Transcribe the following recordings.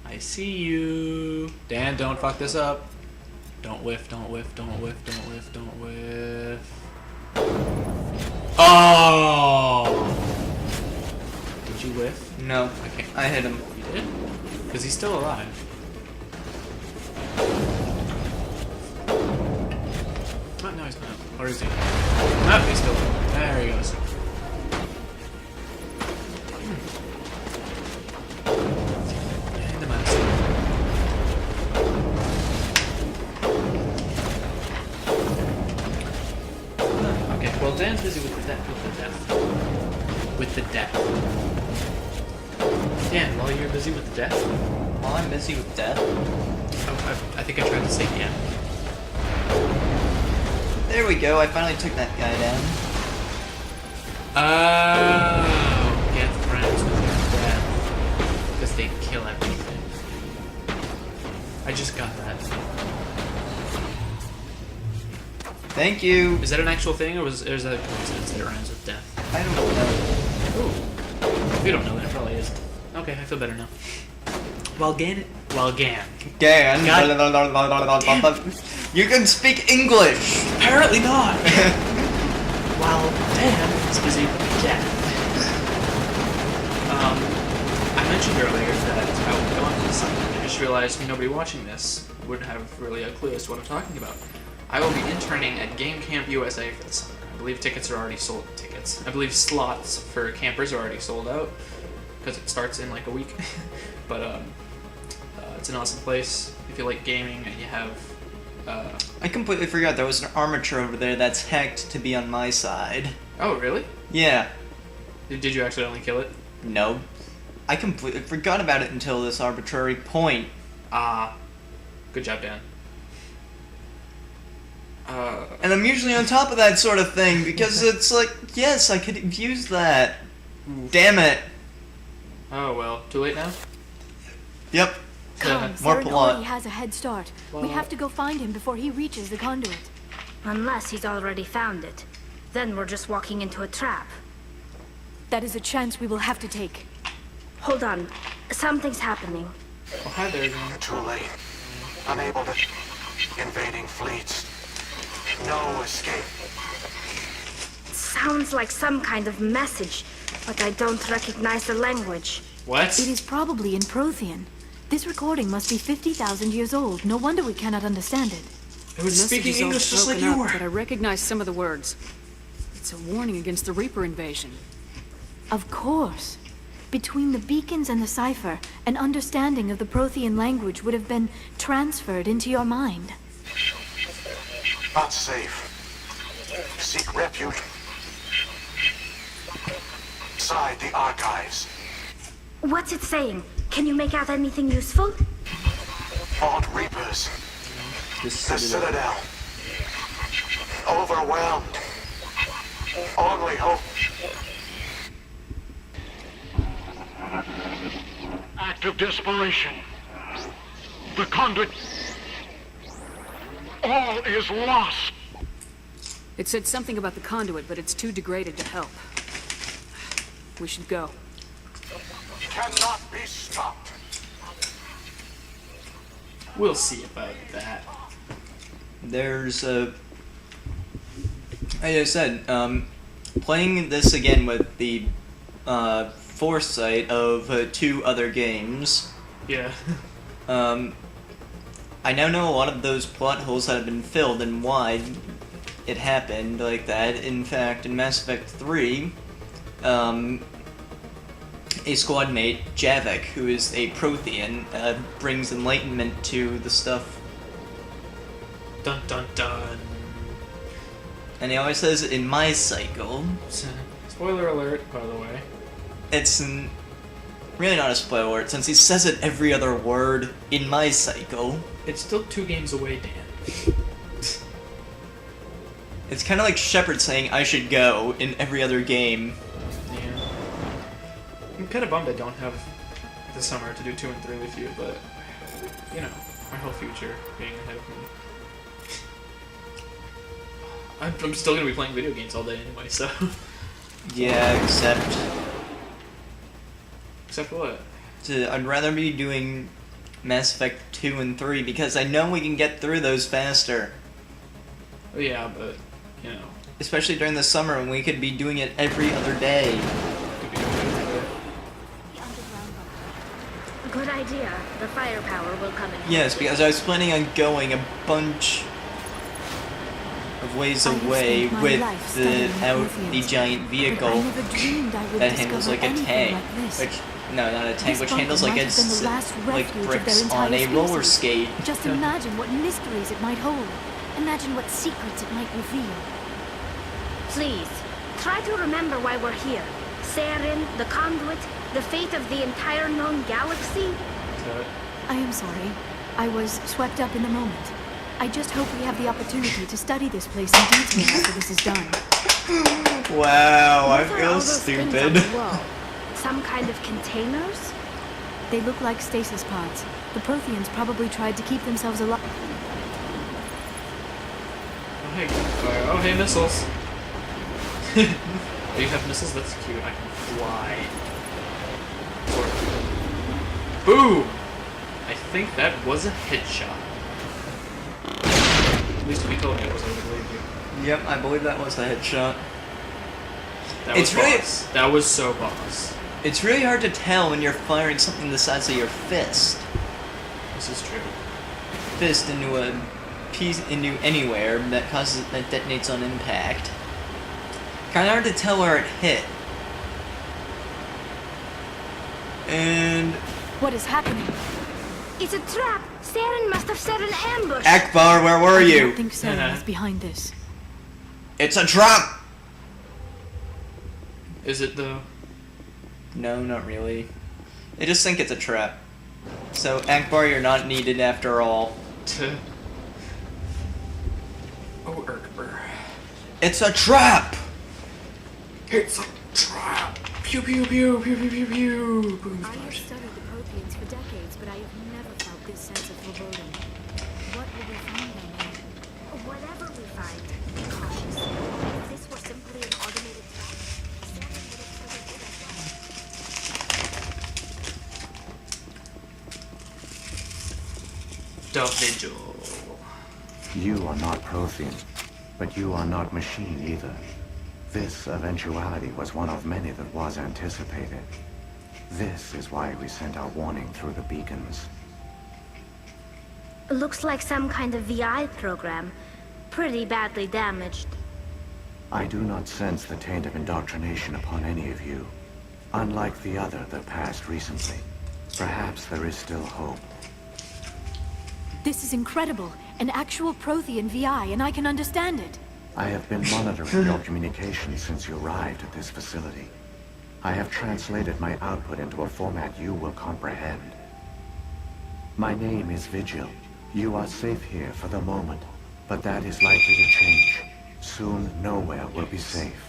I see you. Dan, don't fuck this up. Don't whiff, don't whiff, don't whiff, don't whiff, don't whiff. Oh! Did you whiff? No. Okay. I hit him. You did? Because he's still alive. Oh, no, he's not. Or is he? No, he's still alive. There he goes. And the mouse. Okay, well, Dan's busy with the death. With the death. Dan, while you're busy with the death. While I'm busy with death. Oh, I think I tried to say Dan. There we go, I finally took that guy down. Oh, get friends with your death. Because they kill everything. I just got that. Thank you. Is that an actual thing, or is that a coincidence that it rhymes with death? I don't know. Ooh. If you don't know, then it probably is. Okay, I feel better now. Gan. Gan. God. You can speak English. Apparently not. While Dan is busy with death. I mentioned earlier that I would go on this site. I just realized nobody watching this would have really a clue as to what I'm talking about. I will be interning at Game Camp USA for the summer. I believe tickets are already sold. I believe slots for campers are already sold out because it starts in like a week. But it's an awesome place if you like gaming and you have. I completely forgot there was an armature over there that's hacked to be on my side. Oh, really? Yeah. Did you accidentally kill it? No. I completely forgot about it until this arbitrary point. Ah. Good job, Dan. And I'm usually on top of that sort of thing because it's like, yes, I could have used that. Damn it. Oh, well. Too late now? Yep. Come, More plot. Serenori has a head start. We have to go find him before he reaches the conduit. Unless he's already found it. Then we're just walking into a trap. That is a chance we will have to take. Hold on. Something's happening. Oh, hi there, Dan. Too late. Unable to... Invading fleets. No escape. Sounds like some kind of message, but I don't recognize the language. What? It is probably in Prothean. This recording must be 50,000 years old. No wonder we cannot understand it. It was speaking Messages all English just like broken you up, were. But I recognize some of the words. It's a warning against the Reaper invasion. Of course. Between the beacons and the cipher, an understanding of the Prothean language would have been transferred into your mind. Not safe. Seek refuge. Inside the archives. What's it saying? Can you make out anything useful? Fought Reapers. The The Citadel. Citadel. Overwhelmed. Only hope. Act of desperation. The conduit. All is lost. It said something about the conduit, but it's too degraded to help. We should go. Cannot be stopped. We'll see about that. There's a... Like I said, playing this again with the foresight of 2 other games, Yeah. I now know a lot of those plot holes that have been filled and why it happened like that. In fact, in Mass Effect 3, a squad mate, Javik, who is a Prothean, brings enlightenment to the stuff. Dun dun dun. And he always says, in my cycle. Spoiler alert, by the way. It's really not a spoiler alert, since he says it every other word, in my cycle. It's still 2 games away, Dan. It's kind of like Shepard saying, I should go, in every other game. Yeah. I'm kind of bummed I don't have the summer to do 2 and 3 with you, but, you know, my whole future being ahead of me. I'm still gonna be playing video games all day anyway, so. Yeah, except... Except what? I'd rather be doing Mass Effect 2 and 3 because I know we can get through those faster. Oh, yeah, but, you know. Especially during the summer when we could be doing it every other day. Could be a way to- Good idea. The firepower will come in. Yes, because I was planning on going a bunch of ways I have away spent my with life the studying the Protheans, giant but vehicle I never dreamed I would that handles discover like a anything tank, like this. which no, not a tank, This which bunker handles like might a have been the last like refuge of bricks their on a entire roller species. skate. Just imagine what mysteries it might hold. Imagine what secrets it might reveal. Please, try to remember why we're here. Saren, the Conduit, the fate of the entire known galaxy. I am sorry. I was swept up in the moment. I just hope we have the opportunity to study this place in detail after this is done. Wow, I What are all feel those things on stupid. the wall? Some kind of containers? They look like stasis pods. The Protheans probably tried to keep themselves alive. Oh, hey, gunfire. Oh, hey, missiles. Oh, you have missiles? That's cute. I can fly. Sort of. Boom! I think that was a headshot. At least if you told me it was, I would have believed you. Yep, I believe that was a headshot. That It's was really- boss. That was so boss. It's really hard to tell when you're firing something the size of your fist. This is true. Fist into a piece into anywhere that detonates on impact. Kinda hard to tell where it hit. And What is happening? It's a trap! Saren must have set an ambush! Akbar, where were I you? don't think Saren is behind this. It's a trap! Is it though? No, not really. I just think it's a trap. So, Akbar, you're not needed after all. Oh, Erkber. It's a trap! It's a trap! Pew pew pew pew pew pew pew! Boom, I have studied the Protheans for decades, but I have never felt this sense of foreboding. What will we find down there? Whatever we find, be cautious. If this were simply an automated trap, Saren would have triggered it as well. The Vigil. You are not Prothean, but you are not machine either. This eventuality was one of many that was anticipated. This is why we sent our warning through the beacons. Looks like some kind of VI program. Pretty badly damaged. I do not sense the taint of indoctrination upon any of you. Unlike the other that passed recently, perhaps there is still hope. This is incredible. An actual Prothean VI, and I can understand it. I have been monitoring your communications since you arrived at this facility. I have translated my output into a format you will comprehend. My name is Vigil. You are safe here for the moment, but that is likely to change. Soon, nowhere will be safe.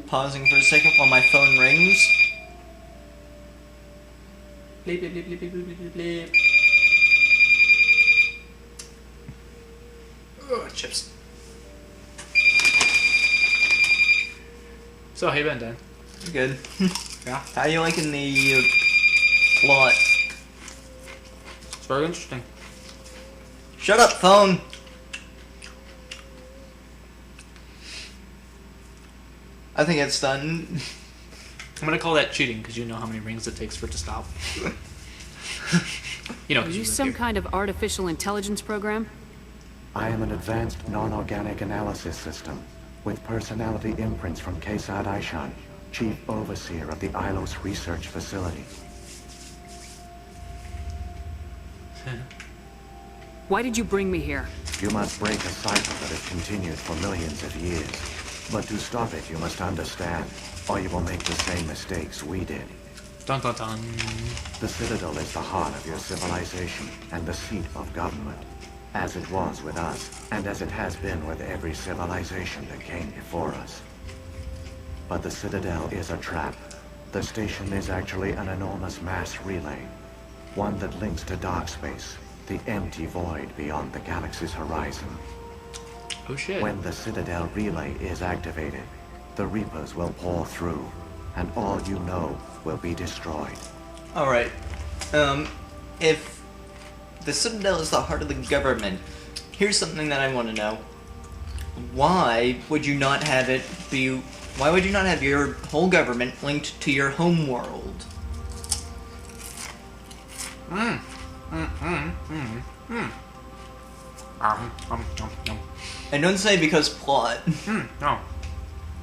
Pausing for a second while my phone rings. Bleep, bleep, bleep, bleep, bleep, bleep, bleep. Oh, chips. So, how you been, Dan? Good. Yeah? How you liking the plot? It's very interesting. Shut up, phone! I think it's done. I'm gonna call that cheating because you know how many rings it takes for it to stop. You know, Are 'cause you live some here. kind of artificial intelligence program? I am an advanced non-organic analysis system with personality imprints from Kesad Aishan, Chief Overseer of the Ilos Research Facility. Why did you bring me here? You must break a cycle that has continued for millions of years. But to stop it, you must understand, or you will make the same mistakes we did. Dun dun dun. The Citadel is the heart of your civilization and the seat of government, as it was with us, and as it has been with every civilization that came before us. But the Citadel is a trap. The station is actually an enormous mass relay, one that links to dark space, the empty void beyond the galaxy's horizon. Oh shit. When the Citadel relay is activated, the Reapers will pour through, and all you know will be destroyed. Alright. if the Citadel is the heart of the government, here's something that I want to know. Why would you not have it be... Why would you not have your whole government linked to your home world? And don't say because plot. No.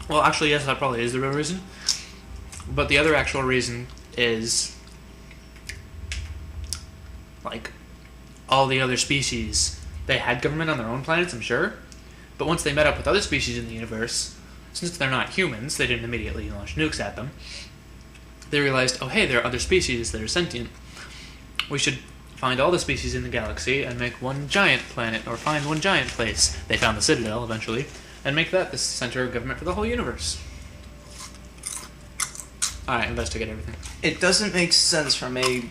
Well, actually, yes, that probably is the real reason. But the other actual reason is, like, all the other species, they had government on their own planets, I'm sure. But once they met up with other species in the universe, since they're not humans, they didn't immediately launch nukes at them. They realized, oh hey, there are other species that are sentient. We should find all the species in the galaxy and make one giant planet, or find one giant place. They found the Citadel, eventually, and make that the center of government for the whole universe. Alright, investigate everything. It doesn't make sense from a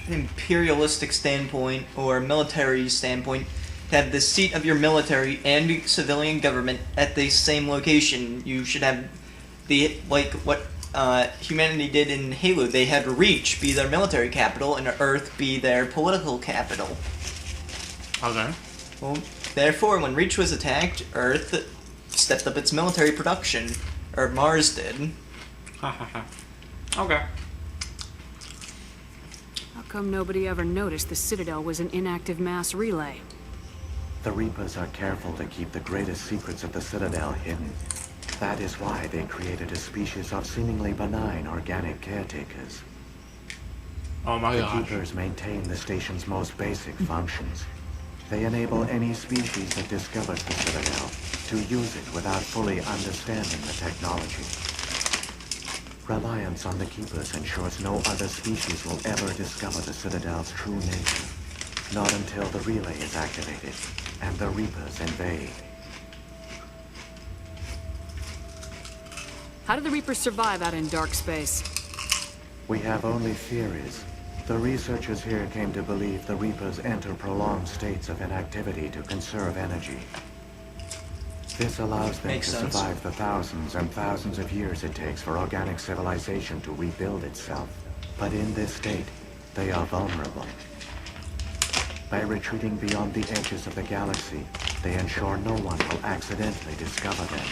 imperialistic standpoint or military standpoint to have the seat of your military and civilian government at the same location. You should have the, like what humanity did in Halo. They had Reach be their military capital and Earth be their political capital. Okay. Well, therefore, when Reach was attacked, Earth stepped up its military production, or Mars did. Okay. How come nobody ever noticed the Citadel was an inactive mass relay? The Reapers are careful to keep the greatest secrets of the Citadel hidden. That is why they created a species of seemingly benign organic caretakers. Oh my The gosh. Keepers maintain the station's most basic functions. They enable any species that discovers the Citadel to use it without fully understanding the technology. Reliance on the Keepers ensures no other species will ever discover the Citadel's true nature. Not until the relay is activated and the Reapers invade. How do the Reapers survive out in dark space? We have only theories. The researchers here came to believe the Reapers enter prolonged states of inactivity to conserve energy. This allows them Makes to sense. survive the thousands and thousands of years it takes for organic civilization to rebuild itself. But in this state, they are vulnerable. By retreating beyond the edges of the galaxy, they ensure no one will accidentally discover them.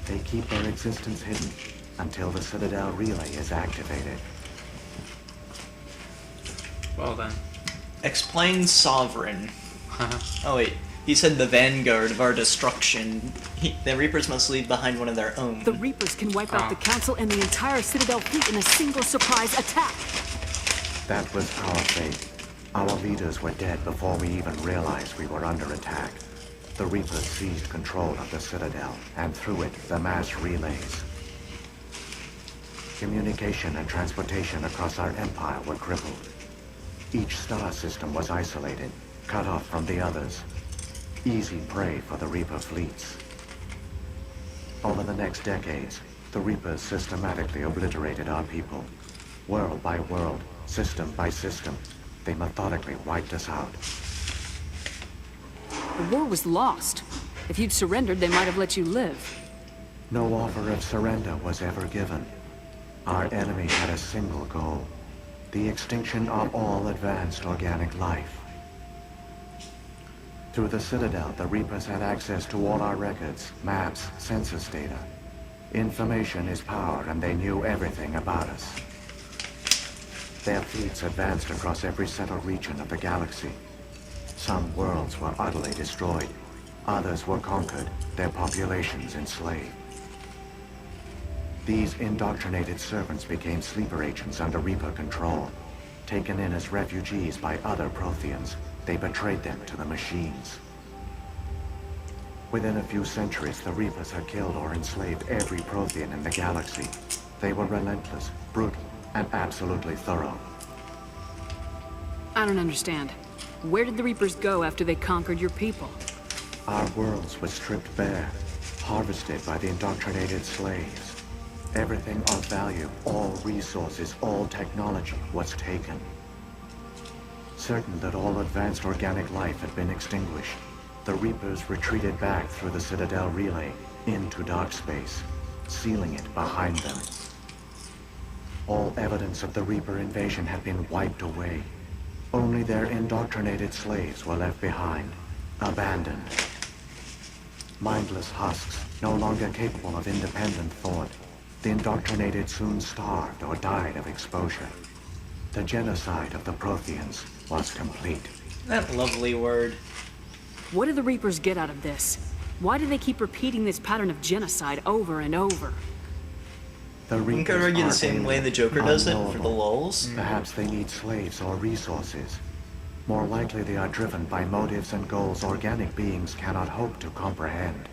They keep their existence hidden until the Citadel relay is activated. Well then. Explain Sovereign. Oh wait, he said the vanguard of our destruction. The Reapers must leave behind one of their own. The Reapers can wipe out the Council and the entire Citadel fleet in a single surprise attack. That was our fate. Our leaders were dead before we even realized we were under attack. The Reapers seized control of the Citadel, and through it, the mass relays. Communication and transportation across our empire were crippled. Each star system was isolated, cut off from the others. Easy prey for the Reaper fleets. Over the next decades, the Reapers systematically obliterated our people. World by world, system by system, they methodically wiped us out. The war was lost. If you'd surrendered, they might have let you live. No offer of surrender was ever given. Our enemy had a single goal: the extinction of all advanced organic life. Through the Citadel, the Reapers had access to all our records, maps, census data. Information is power, and they knew everything about us. Their fleets advanced across every settled region of the galaxy. Some worlds were utterly destroyed. Others were conquered, their populations enslaved. These indoctrinated servants became sleeper agents under Reaper control. Taken in as refugees by other Protheans, they betrayed them to the machines. Within a few centuries, the Reapers had killed or enslaved every Prothean in the galaxy. They were relentless, brutal, and absolutely thorough. I don't understand. Where did the Reapers go after they conquered your people? Our worlds were stripped bare, harvested by the indoctrinated slaves. Everything of value, all resources, all technology was taken. Certain that all advanced organic life had been extinguished, the Reapers retreated back through the Citadel relay into dark space, sealing it behind them. All evidence of the Reaper invasion had been wiped away. Only their indoctrinated slaves were left behind, abandoned. Mindless husks, no longer capable of independent thought. The indoctrinated soon starved or died of exposure. The genocide of the Protheans was complete. That lovely word. What do the Reapers get out of this? Why do they keep repeating this pattern of genocide over and over? The You Reapers could argue the are same way the alien, Joker does it for the unknowable. lulls. Perhaps they need slaves or resources. More likely they are driven by motives and goals organic beings cannot hope to comprehend.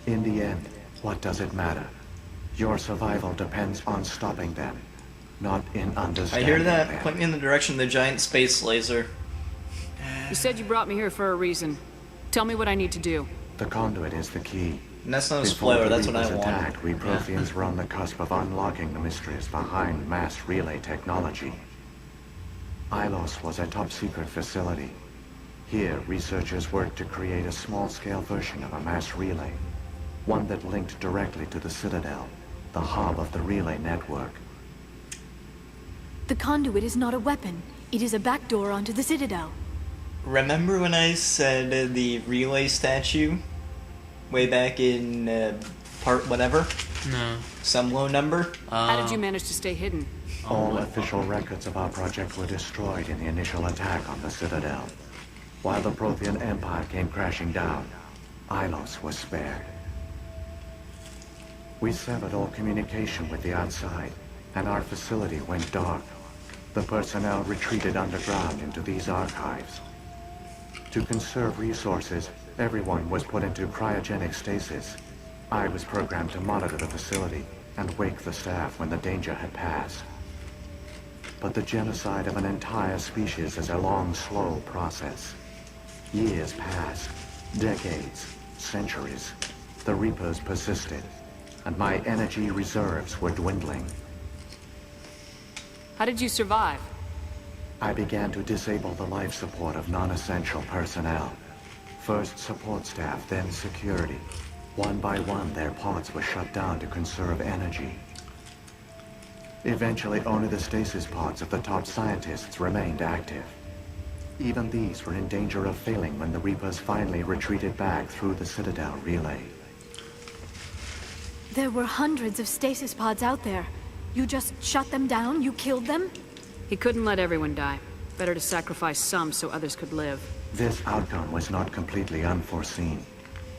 In the end, what does it matter? Your survival depends on stopping them, not in I understanding hear that. them. Point me in the direction of the giant space laser. You said you brought me here for a reason. Tell me what I need to do. The conduit is the key. And that's not a Before spoiler, the that's what I Reapers want. attacked, we Protheans were on the cusp of unlocking the mysteries behind mass relay technology. Ilos was a top-secret facility. Here, researchers worked to create a small-scale version of a mass relay, one that linked directly to the Citadel, the hub of the relay network. The conduit is not a weapon. It is a backdoor onto the Citadel. Remember when I said the relay statue? Way back in part whatever? No. Some low number? How did you manage to stay hidden? All official records of our project were destroyed in the initial attack on the Citadel. While the Prothean Empire came crashing down, Ilos was spared. We severed all communication with the outside, and our facility went dark. The personnel retreated underground into these archives. To conserve resources, everyone was put into cryogenic stasis. I was programmed to monitor the facility and wake the staff when the danger had passed. But the genocide of an entire species is a long, slow process. Years passed, decades, centuries. The Reapers persisted, and my energy reserves were dwindling. How did you survive? I began to disable the life support of non-essential personnel. First support staff, then security. One by one, their pods were shut down to conserve energy. Eventually, only the stasis pods of the top scientists remained active. Even these were in danger of failing when the Reapers finally retreated back through the Citadel relay. There were hundreds of stasis pods out there. You just shut them down? You killed them? He couldn't let everyone die. Better to sacrifice some so others could live. This outcome was not completely unforeseen.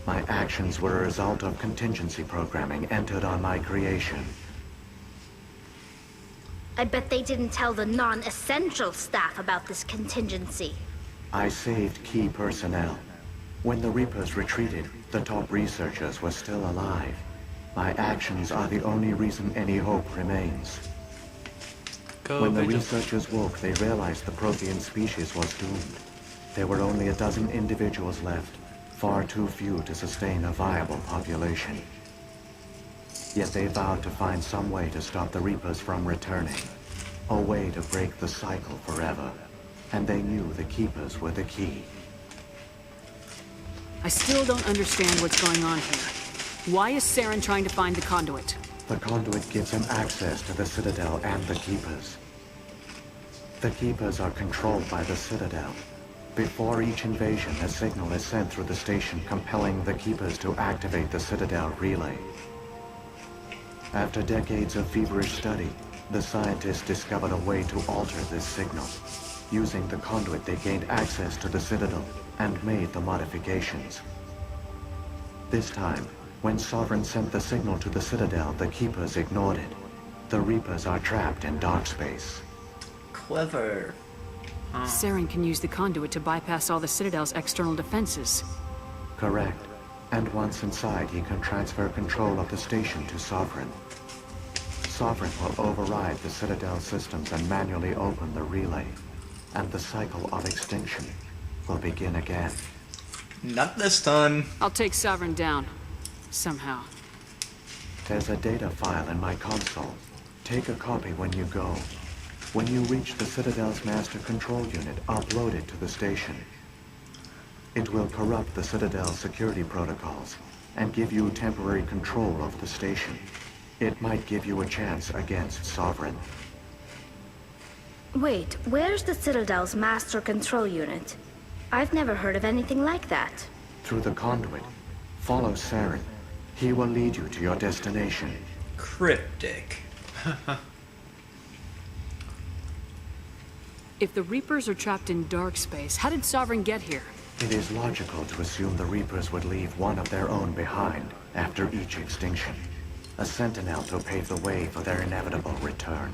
My actions were a result of contingency programming entered on my creation. I bet they didn't tell the non-essential staff about this contingency. I saved key personnel. When the Reapers retreated, the top researchers were still alive. My actions are the only reason any hope remains. Go, When the Vigil. researchers woke, they realized the Prothean species was doomed. There were only a dozen individuals left, far too few to sustain a viable population. Yet they vowed to find some way to stop the Reapers from returning, a way to break the cycle forever. And they knew the Keepers were the key. I still don't understand what's going on here. Why is Saren trying to find the conduit? The conduit gives him access to the Citadel and the Keepers. The Keepers are controlled by the Citadel. Before each invasion, a signal is sent through the station compelling the Keepers to activate the Citadel relay. After decades of feverish study, the scientists discovered a way to alter this signal. Using the conduit, they gained access to the Citadel and made the modifications. This time, when Sovereign sent the signal to the Citadel, the Keepers ignored it. The Reapers are trapped in dark space. Clever. Saren can use the conduit to bypass all the Citadel's external defenses. Correct. And once inside, he can transfer control of the station to Sovereign. Sovereign will override the Citadel systems and manually open the relay. And the cycle of extinction will begin again. Not this time. I'll take Sovereign down. Somehow. There's a data file in my console. Take a copy when you go. When you reach the Citadel's master control unit, upload it to the station. It will corrupt the Citadel's security protocols and give you temporary control of the station. It might give you a chance against Sovereign. Wait, where's the Citadel's master control unit? I've never heard of anything like that. Through the conduit. Follow Saren. He will lead you to your destination. Cryptic. If the Reapers are trapped in dark space, how did Sovereign get here? It is logical to assume the Reapers would leave one of their own behind after each extinction. A sentinel to pave the way for their inevitable return.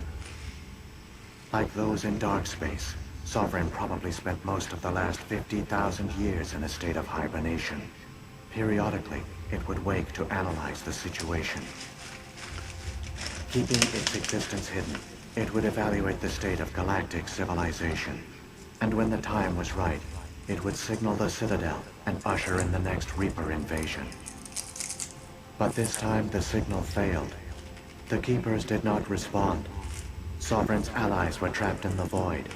Like those in dark space, Sovereign probably spent most of the last 50,000 years in a state of hibernation. Periodically, it would wake to analyze the situation. Keeping its existence hidden, it would evaluate the state of galactic civilization. And when the time was right, it would signal the Citadel and usher in the next Reaper invasion. But this time the signal failed. The Keepers did not respond. Sovereign's allies were trapped in the void.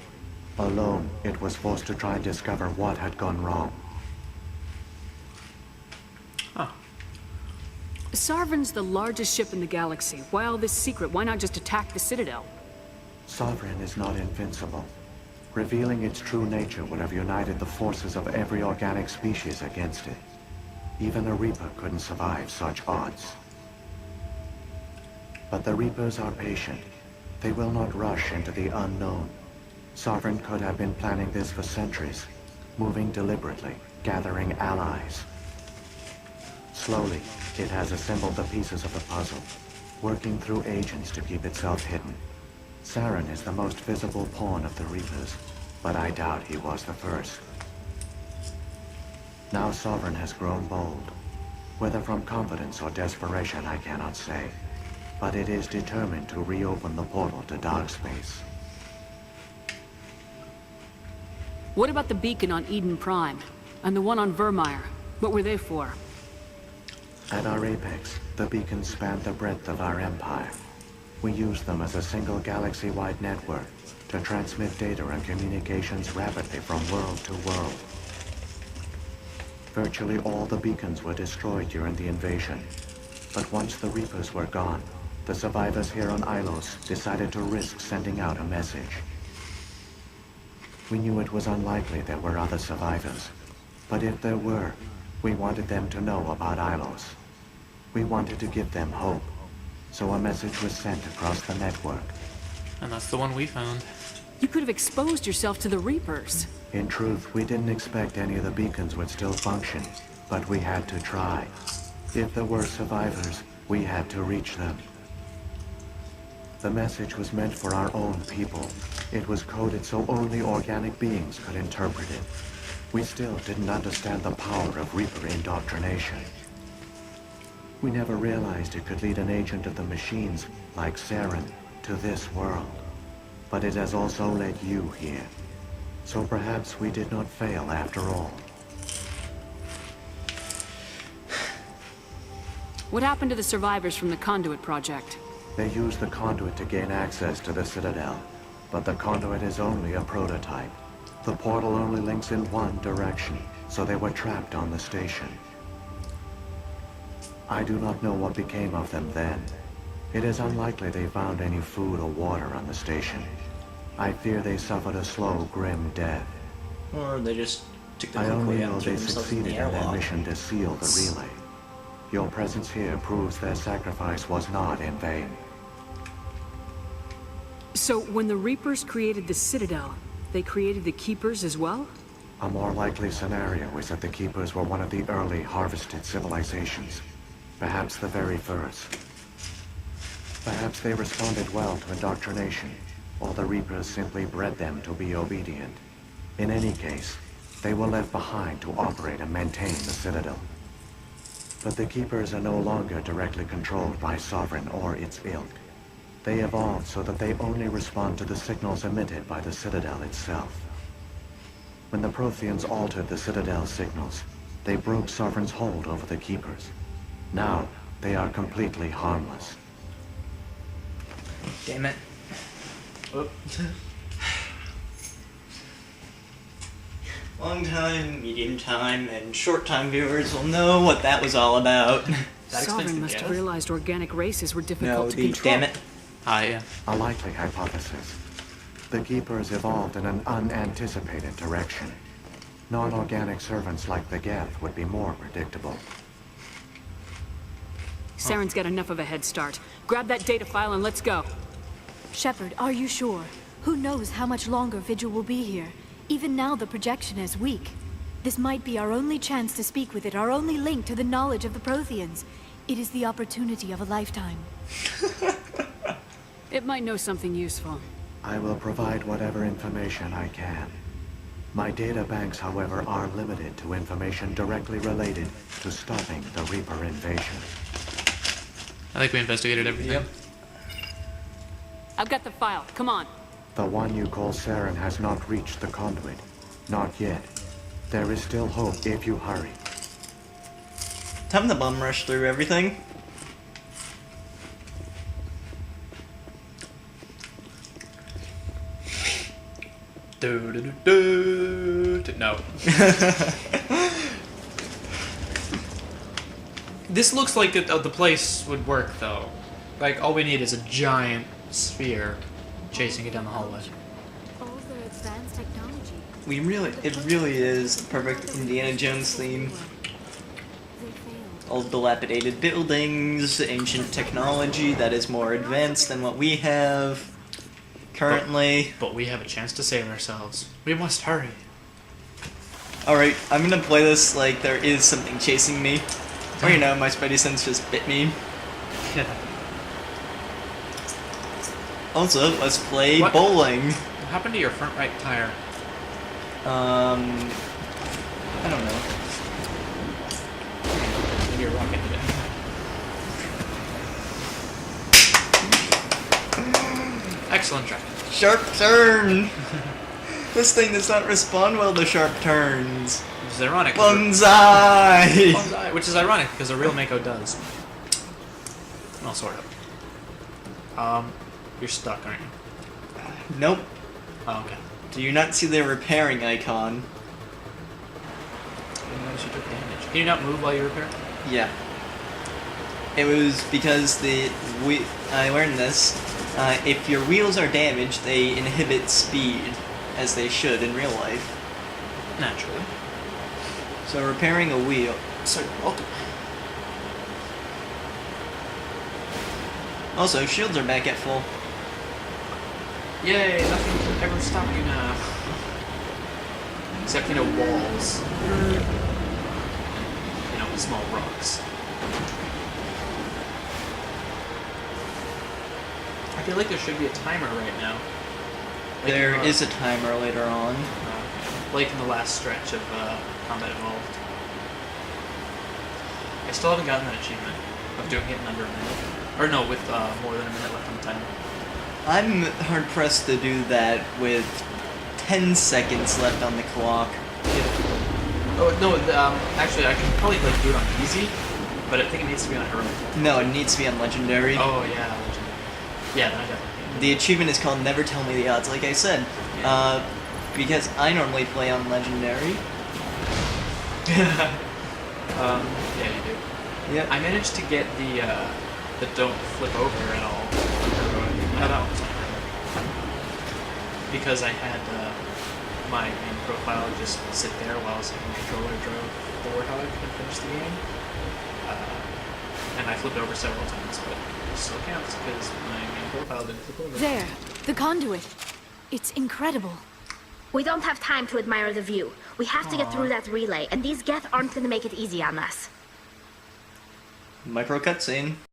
Alone, it was forced to try and discover what had gone wrong. Sovereign's the largest ship in the galaxy. Why all this secret? Why not just attack the Citadel? Sovereign is not invincible. Revealing its true nature would have united the forces of every organic species against it. Even a Reaper couldn't survive such odds. But the Reapers are patient. They will not rush into the unknown. Sovereign could have been planning this for centuries, moving deliberately, gathering allies. Slowly, it has assembled the pieces of the puzzle, working through agents to keep itself hidden. Saren is the most visible pawn of the Reapers, but I doubt he was the first. Now Sovereign has grown bold. Whether from confidence or desperation, I cannot say. But it is determined to reopen the portal to dark space. What about the beacon on Eden Prime? And the one on Vermeer? What were they for? At our apex, the beacons spanned the breadth of our empire. We used them as a single galaxy-wide network to transmit data and communications rapidly from world to world. Virtually all the beacons were destroyed during the invasion. But once the Reapers were gone, the survivors here on Ilos decided to risk sending out a message. We knew it was unlikely there were other survivors, but if there were, we wanted them to know about Ilos. We wanted to give them hope, so a message was sent across the network. And that's the one we found. You could have exposed yourself to the Reapers. In truth, we didn't expect any of the beacons would still function, but we had to try. If there were survivors, we had to reach them. The message was meant for our own people. It was coded so only organic beings could interpret it. We still didn't understand the power of Reaper indoctrination. We never realized it could lead an agent of the machines, like Saren, to this world. But it has also led you here. So perhaps we did not fail after all. What happened to the survivors from the Conduit project? They used the conduit to gain access to the Citadel, but the conduit is only a prototype. The portal only links in one direction, so they were trapped on the station. I do not know what became of them then. It is unlikely they found any food or water on the station. I fear they suffered a slow, grim death. Or they just took the I only Nuclei out know and threw they themselves in succeeded the in their airlock. mission to seal the relay. Your presence here proves their sacrifice was not in vain. So, when the Reapers created the Citadel, they created the Keepers as well? A more likely scenario is that the Keepers were one of the early harvested civilizations. Perhaps the very first. Perhaps they responded well to indoctrination, or the Reapers simply bred them to be obedient. In any case, they were left behind to operate and maintain the Citadel. But the Keepers are no longer directly controlled by Sovereign or its ilk. They evolved so that they only respond to the signals emitted by the Citadel itself. When the Protheans altered the Citadel's signals, they broke Sovereign's hold over the Keepers. Now, they are completely harmless. Damn it. Oh. Long time, medium time, and short time viewers will know what that was all about. That explains Sovereign it, must have yes. realized organic races were difficult No, to the control. damn it. Ah, yeah. A likely hypothesis. The Keepers evolved in an unanticipated direction. Non-organic servants like the Geth would be more predictable. Saren's got enough of a head start. Grab that data file and let's go. Shepard, are you sure? Who knows how much longer Vigil will be here? Even now the projection is weak. This might be our only chance to speak with it, our only link to the knowledge of the Protheans. It is the opportunity of a lifetime. It might know something useful. I will provide whatever information I can. My data banks, however, are limited to information directly related to stopping the Reaper invasion. I think we investigated everything. Yep. I've got the file. Come on. The one you call Saren has not reached the conduit. Not yet. There is still hope if you hurry. Time to bum rush through everything. No. This looks like the place would work, though. Like, all we need is a giant sphere chasing it down the hallway. All their advanced technology. It really is the perfect Indiana Jones theme. They failed. All dilapidated buildings, ancient technology that is more advanced than what we have currently. But we have a chance to save ourselves. We must hurry. Alright, I'm gonna play this like there is something chasing me. Or you know, my spidey sense just bit me. Also, let's play What? bowling. What happened to your front right tire? I don't know. Maybe you're rocking it. Excellent track. Sharp turn! This thing does not respond well to sharp turns. Which is ironic. Bonsai! Bonsai, which is ironic because a real Mako does. Well, sort of. You're stuck, aren't you? Nope. Oh, okay. Do you not see the repairing icon? I didn't notice you took damage. Can you not move while you repair? Yeah. It was because I learned this. If your wheels are damaged, they inhibit speed, as they should in real life. Naturally. So repairing a wheel. So, welcome. Also, shields are back at full. Yay, nothing can ever stop you now. Except, walls. And, small rocks. I feel like there should be a timer right now. Like There is a timer later on. like in the last stretch of Combat Evolved. I still haven't gotten that achievement of doing it in under a minute. Or no, with more than a minute left on the timer. I'm hard pressed to do that with 10 seconds left on the clock. Oh, no, actually I can probably do it on easy, but I think it needs to be on heroic. No, it needs to be on legendary. Oh, yeah, legendary. Yeah, then I definitely can. The achievement is called Never Tell Me the Odds, like I said. Because I normally play on legendary. Yeah, you do. Yeah. I managed to get the don't flip over at all. That was on heroic. Because I had my main profile just sit there while I was having the controller drove the Warthog and finished the game. And I flipped over several times, but it still counts because my main profile didn't flip over. There, the conduit. It's incredible. We don't have time to admire the view. We have to get through that relay, and these Geth aren't gonna make it easy on us. Micro cutscene.